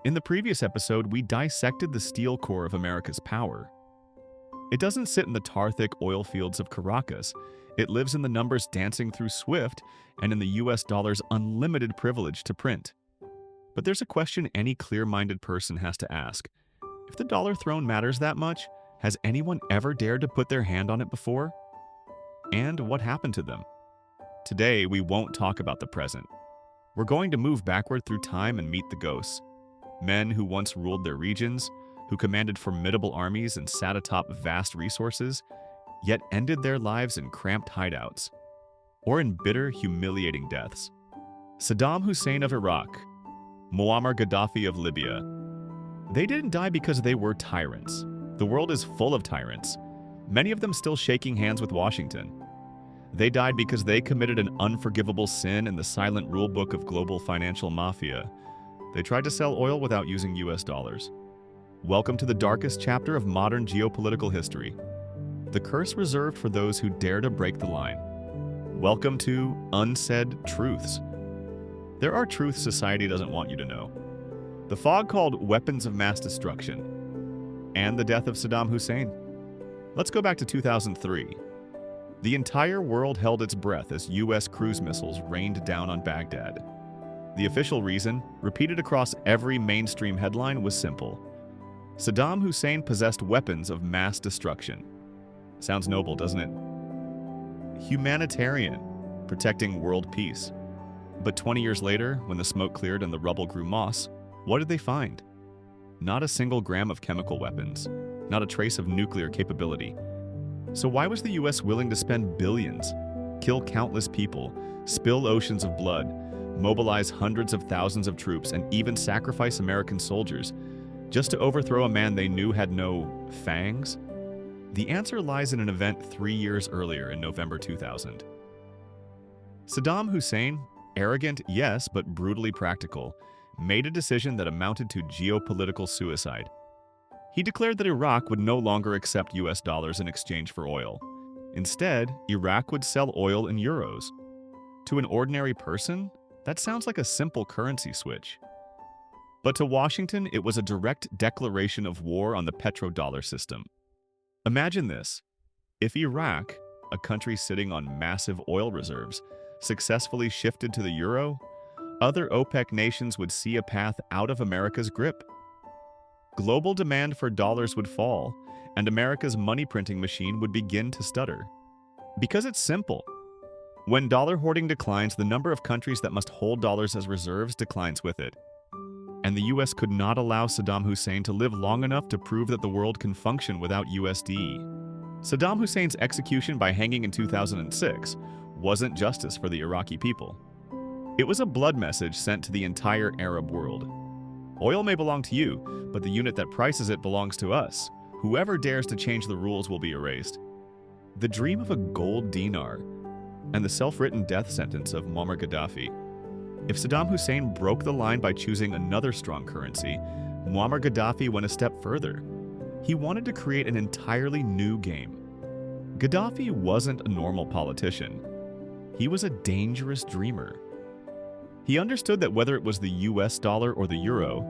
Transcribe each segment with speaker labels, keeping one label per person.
Speaker 1: In the previous episode, we dissected the steel core of America's power. It doesn't sit in the tar-thick oil fields of Caracas. It lives in the numbers dancing through SWIFT and in the US dollar's unlimited privilege to print. But there's a question any clear-minded person has to ask. If the dollar throne matters that much, has anyone ever dared to put their hand on it before? And what happened to them? Today, we won't talk about the present. We're going to move backward through time and meet the ghosts. Men who once ruled their regions, who commanded formidable armies and sat atop vast resources, yet ended their lives in cramped hideouts, or in bitter, humiliating deaths. Saddam Hussein of Iraq, Muammar Gaddafi of Libya. They didn't die because they were tyrants. The world is full of tyrants, many of them still shaking hands with Washington. They died because they committed an unforgivable sin in the silent rulebook of global financial mafia. They tried to sell oil without using US dollars. Welcome to the darkest chapter of modern geopolitical history. The curse reserved for those who dare to break the line. Welcome to Unsaid Truths. There are truths society doesn't want you to know. The fog called weapons of mass destruction, and the death of Saddam Hussein. Let's go back to 2003. The entire world held its breath as US cruise missiles rained down on Baghdad. The official reason, repeated across every mainstream headline, was simple. Saddam Hussein possessed weapons of mass destruction. Sounds noble, doesn't it? Humanitarian, protecting world peace. But 20 years later, when the smoke cleared and the rubble grew moss, what did they find? Not a single gram of chemical weapons, not a trace of nuclear capability. So why was the US willing to spend billions, kill countless people, spill oceans of blood, mobilize hundreds of thousands of troops, and even sacrifice American soldiers just to overthrow a man they knew had no fangs? The answer lies in an event 3 years earlier in November 2000. Saddam Hussein, arrogant, yes, but brutally practical, made a decision that amounted to geopolitical suicide. He declared that Iraq would no longer accept US dollars in exchange for oil. Instead, Iraq would sell oil in euros. To an ordinary person, that sounds like a simple currency switch. But to Washington, it was a direct declaration of war on the petrodollar system. Imagine this. If Iraq, a country sitting on massive oil reserves, successfully shifted to the euro, other OPEC nations would see a path out of America's grip. Global demand for dollars would fall, and America's money printing machine would begin to stutter. Because it's simple. When dollar hoarding declines, the number of countries that must hold dollars as reserves declines with it. And the US could not allow Saddam Hussein to live long enough to prove that the world can function without USD. Saddam Hussein's execution by hanging in 2006 wasn't justice for the Iraqi people. It was a blood message sent to the entire Arab world. Oil may belong to you, but the unit that prices it belongs to us. Whoever dares to change the rules will be erased. The dream of a gold dinar and the self-written death sentence of Muammar Gaddafi. If Saddam Hussein broke the line by choosing another strong currency, Muammar Gaddafi went a step further. He wanted to create an entirely new game. Gaddafi wasn't a normal politician. He was a dangerous dreamer. He understood that whether it was the US dollar or the euro,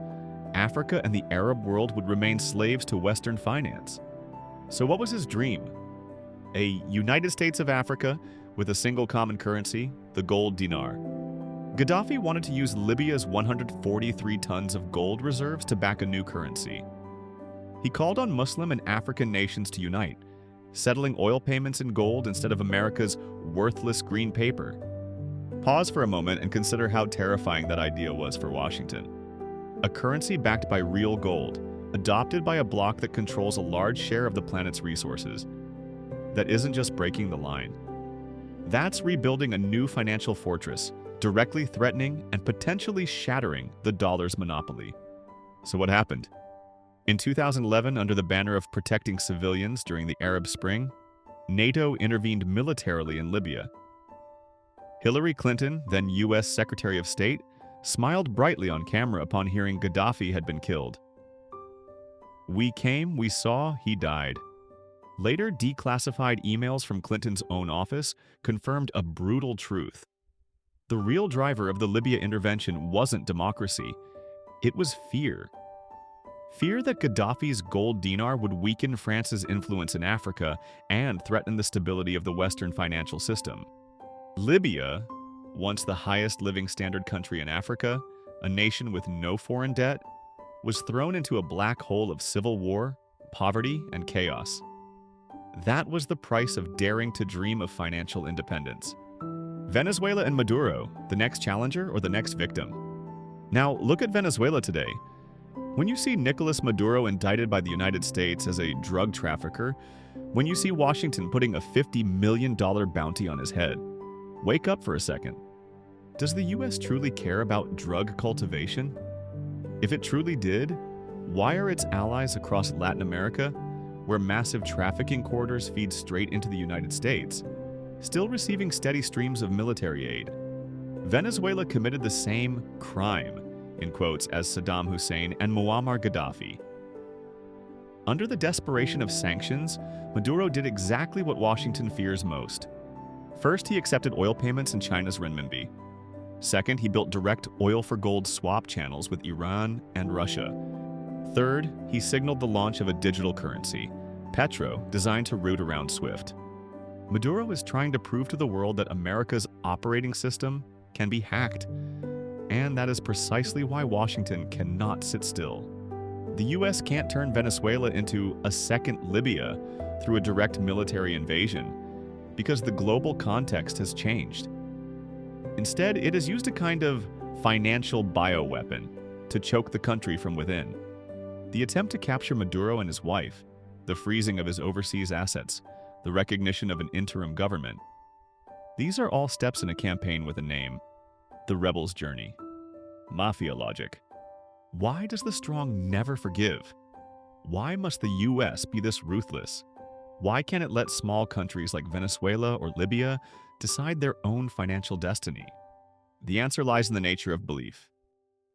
Speaker 1: Africa and the Arab world would remain slaves to Western finance. So what was his dream? A United States of Africa with a single common currency, the gold dinar. Gaddafi wanted to use Libya's 143 tons of gold reserves to back a new currency. He called on Muslim and African nations to unite, settling oil payments in gold instead of America's worthless green paper. Pause for a moment and consider how terrifying that idea was for Washington. A currency backed by real gold, adopted by a bloc that controls a large share of the planet's resources. That isn't just breaking the line. That's rebuilding a new financial fortress, directly threatening and potentially shattering the dollar's monopoly. So what happened? In 2011, under the banner of protecting civilians during the Arab Spring, NATO intervened militarily in Libya. Hillary Clinton, then US Secretary of State, smiled brightly on camera upon hearing Gaddafi had been killed. "We came, we saw, he died." Later, declassified emails from Clinton's own office confirmed a brutal truth. The real driver of the Libya intervention wasn't democracy. It was fear. Fear that Gaddafi's gold dinar would weaken France's influence in Africa and threaten the stability of the Western financial system. Libya, once the highest living standard country in Africa, a nation with no foreign debt, was thrown into a black hole of civil war, poverty, and chaos. That was the price of daring to dream of financial independence. Venezuela and Maduro, the next challenger or the next victim? Now, look at Venezuela today. When you see Nicolas Maduro indicted by the United States as a drug trafficker, when you see Washington putting a $50 million bounty on his head, wake up for a second. Does the US truly care about drug cultivation? If it truly did, why are its allies across Latin America, where massive trafficking corridors feed straight into the United States, still receiving steady streams of military aid? Venezuela committed the same crime, in quotes, as Saddam Hussein and Muammar Gaddafi. Under the desperation of sanctions, Maduro did exactly what Washington fears most. First, he accepted oil payments in China's renminbi. Second, he built direct oil-for-gold swap channels with Iran and Russia. Third, he signaled the launch of a digital currency, Petro, designed to route around SWIFT. Maduro is trying to prove to the world that America's operating system can be hacked. And that is precisely why Washington cannot sit still. The US can't turn Venezuela into a second Libya through a direct military invasion, because the global context has changed. Instead, it has used a kind of financial bioweapon to choke the country from within. The attempt to capture Maduro and his wife, the freezing of his overseas assets, the recognition of an interim government. These are all steps in a campaign with a name: the rebel's journey. Mafia logic. Why does the strong never forgive? Why must the US be this ruthless? Why can't it let small countries like Venezuela or Libya decide their own financial destiny? The answer lies in the nature of belief.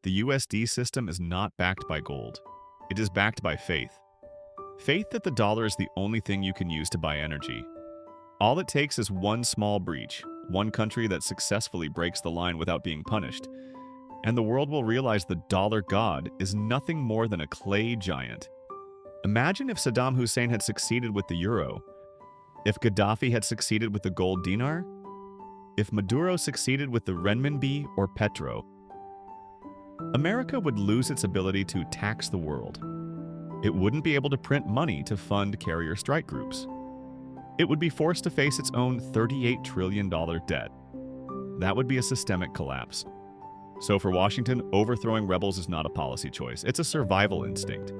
Speaker 1: The USD system is not backed by gold. It is backed by faith. Faith that the dollar is the only thing you can use to buy energy. All it takes is one small breach, one country that successfully breaks the line without being punished, and the world will realize the dollar god is nothing more than a clay giant. Imagine if Saddam Hussein had succeeded with the euro, if Gaddafi had succeeded with the gold dinar, if Maduro succeeded with the renminbi or petro. America would lose its ability to tax the world. It wouldn't be able to print money to fund carrier strike groups. It would be forced to face its own $38 trillion debt. That would be a systemic collapse. So for Washington, overthrowing rebels is not a policy choice. It's a survival instinct.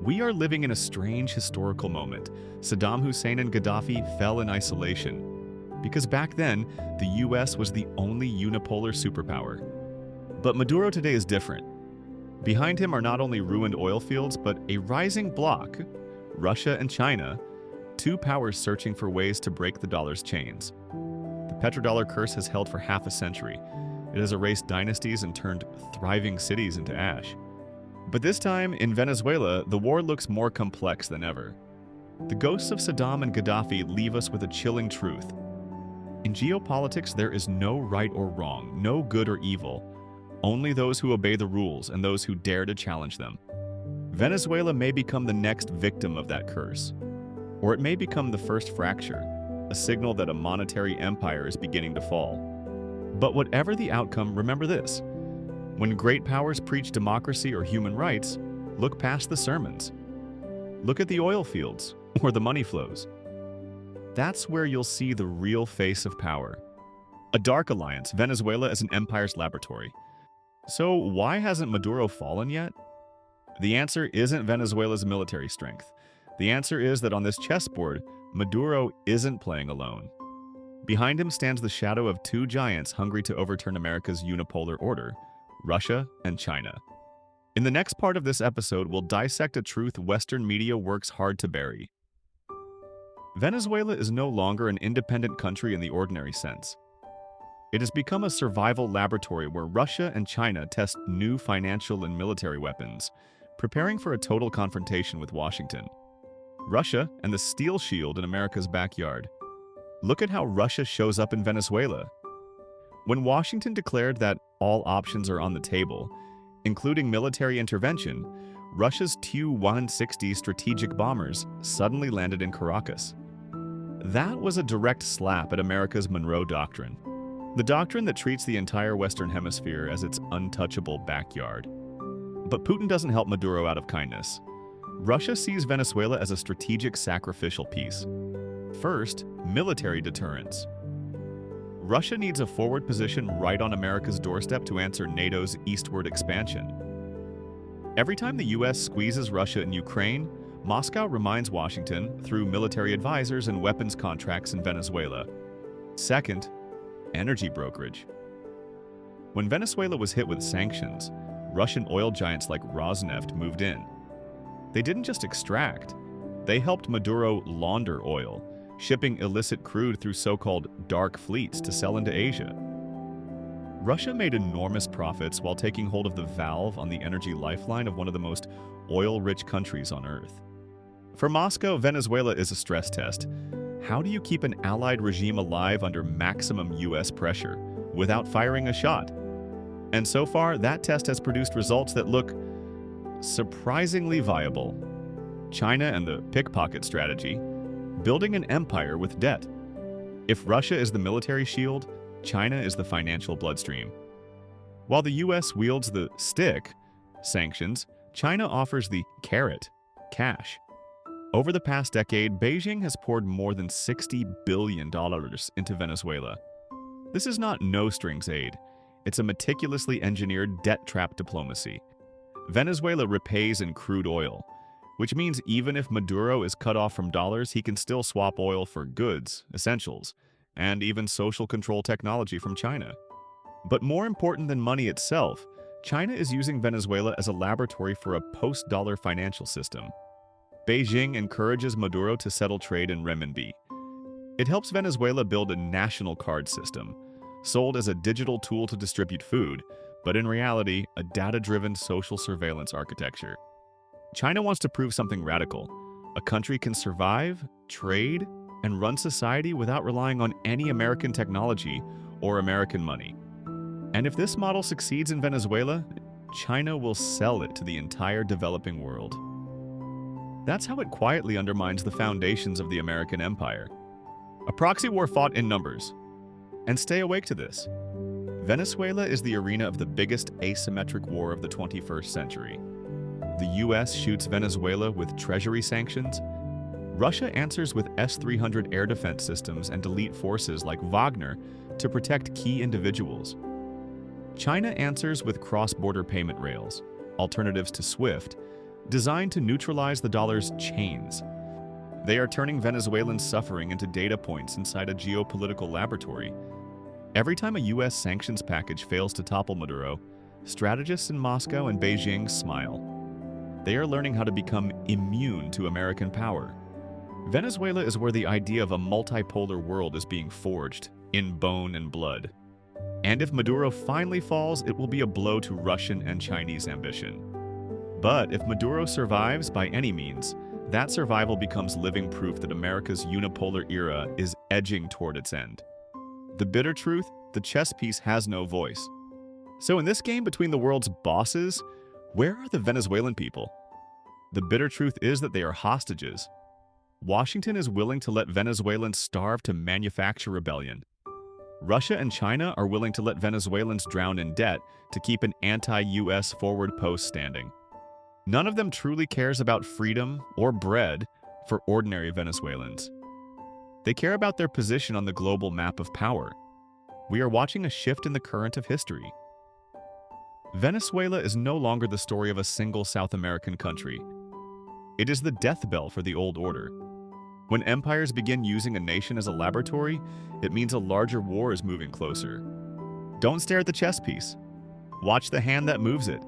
Speaker 1: We are living in a strange historical moment. Saddam Hussein and Gaddafi fell in isolation, because back then, the US was the only unipolar superpower. But Maduro today is different. Behind him are not only ruined oil fields, but a rising bloc, Russia and China, two powers searching for ways to break the dollar's chains. The petrodollar curse has held for half a century. It has erased dynasties and turned thriving cities into ash. But this time, in Venezuela, the war looks more complex than ever. The ghosts of Saddam and Gaddafi leave us with a chilling truth. In geopolitics, there is no right or wrong, no good or evil, only those who obey the rules and those who dare to challenge them. Venezuela may become the next victim of that curse, or it may become the first fracture, a signal that a monetary empire is beginning to fall. But whatever the outcome, remember this: when great powers preach democracy or human rights, look past the sermons. Look at the oil fields or the money flows. That's where you'll see the real face of power. A dark alliance, Venezuela as an empire's laboratory. So why hasn't Maduro fallen yet? The answer isn't Venezuela's military strength. The answer is that on this chessboard, Maduro isn't playing alone. Behind him stands the shadow of two giants hungry to overturn America's unipolar order, Russia and China. In the next part of this episode, we'll dissect a truth Western media works hard to bury. Venezuela is no longer an independent country in the ordinary sense. It has become a survival laboratory where Russia and China test new financial and military weapons, preparing for a total confrontation with Washington. Russia and the steel shield in America's backyard. Look at how Russia shows up in Venezuela. When Washington declared that all options are on the table, including military intervention, Russia's Tu-160 strategic bombers suddenly landed in Caracas. That was a direct slap at America's Monroe Doctrine, the doctrine that treats the entire Western Hemisphere as its untouchable backyard. But Putin doesn't help Maduro out of kindness. Russia sees Venezuela as a strategic sacrificial piece. First, military deterrence. Russia needs a forward position right on America's doorstep to answer NATO's eastward expansion. Every time the US squeezes Russia in Ukraine, Moscow reminds Washington through military advisors and weapons contracts in Venezuela. Second, energy brokerage. When Venezuela was hit with sanctions, Russian oil giants like Rosneft moved in. They didn't just extract, they helped Maduro launder oil, shipping illicit crude through so-called dark fleets to sell into Asia. Russia made enormous profits while taking hold of the valve on the energy lifeline of one of the most oil-rich countries on Earth. For Moscow, Venezuela is a stress test. How do you keep an allied regime alive under maximum US pressure without firing a shot? And so far, that test has produced results that look surprisingly viable. China and the pickpocket strategy, building an empire with debt. If Russia is the military shield, China is the financial bloodstream. While the US wields the stick, sanctions, China offers the carrot, cash. Over the past decade, Beijing has poured more than $60 billion into Venezuela. This is not no-strings aid. It's a meticulously engineered debt trap diplomacy. Venezuela repays in crude oil, which means even if Maduro is cut off from dollars, he can still swap oil for goods, essentials, and even social control technology from China. But more important than money itself, China is using Venezuela as a laboratory for a post-dollar financial system. Beijing encourages Maduro to settle trade in renminbi. It helps Venezuela build a national card system, sold as a digital tool to distribute food, but in reality, a data-driven social surveillance architecture. China wants to prove something radical. A country can survive, trade, and run society without relying on any American technology or American money. And if this model succeeds in Venezuela, China will sell it to the entire developing world. That's how it quietly undermines the foundations of the American empire. A proxy war fought in numbers. And stay awake to this. Venezuela is the arena of the biggest asymmetric war of the 21st century. The US shoots Venezuela with treasury sanctions. Russia answers with S-300 air defense systems and elite forces like Wagner to protect key individuals. China answers with cross-border payment rails, alternatives to SWIFT, designed to neutralize the dollar's chains. They are turning Venezuelan suffering into data points inside a geopolitical laboratory. Every time a US sanctions package fails to topple Maduro, strategists in Moscow and Beijing smile. They are learning how to become immune to American power. Venezuela is where the idea of a multipolar world is being forged, in bone and blood. And if Maduro finally falls, it will be a blow to Russian and Chinese ambition. But if Maduro survives by any means, that survival becomes living proof that America's unipolar era is edging toward its end. The bitter truth, the chess piece has no voice. So in this game between the world's bosses, where are the Venezuelan people? The bitter truth is that they are hostages. Washington is willing to let Venezuelans starve to manufacture rebellion. Russia and China are willing to let Venezuelans drown in debt to keep an anti-US forward post standing. None of them truly cares about freedom or bread for ordinary Venezuelans. They care about their position on the global map of power. We are watching a shift in the current of history. Venezuela is no longer the story of a single South American country. It is the death bell for the old order. When empires begin using a nation as a laboratory, it means a larger war is moving closer. Don't stare at the chess piece. Watch the hand that moves it.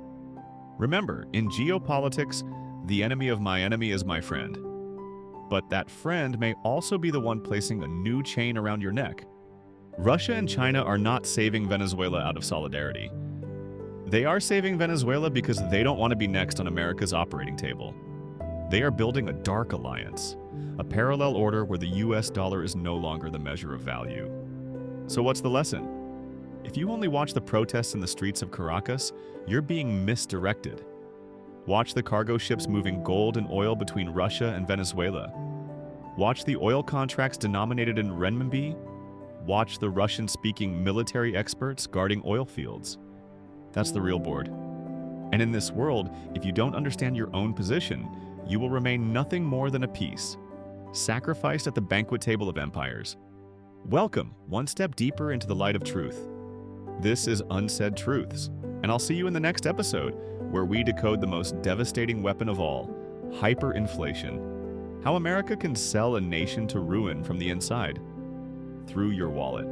Speaker 1: Remember, in geopolitics, the enemy of my enemy is my friend. But that friend may also be the one placing a new chain around your neck. Russia and China are not saving Venezuela out of solidarity. They are saving Venezuela because they don't want to be next on America's operating table. They are building a dark alliance, a parallel order where the US dollar is no longer the measure of value. So what's the lesson? If you only watch the protests in the streets of Caracas, you're being misdirected. Watch the cargo ships moving gold and oil between Russia and Venezuela. Watch the oil contracts denominated in renminbi. Watch the Russian-speaking military experts guarding oil fields. That's the real board. And in this world, if you don't understand your own position, you will remain nothing more than a piece, sacrificed at the banquet table of empires. Welcome, one step deeper into the light of truth. This is Unsaid Truths, and I'll see you in the next episode, where we decode the most devastating weapon of all, hyperinflation. How America can sell a nation to ruin from the inside. Through your wallet.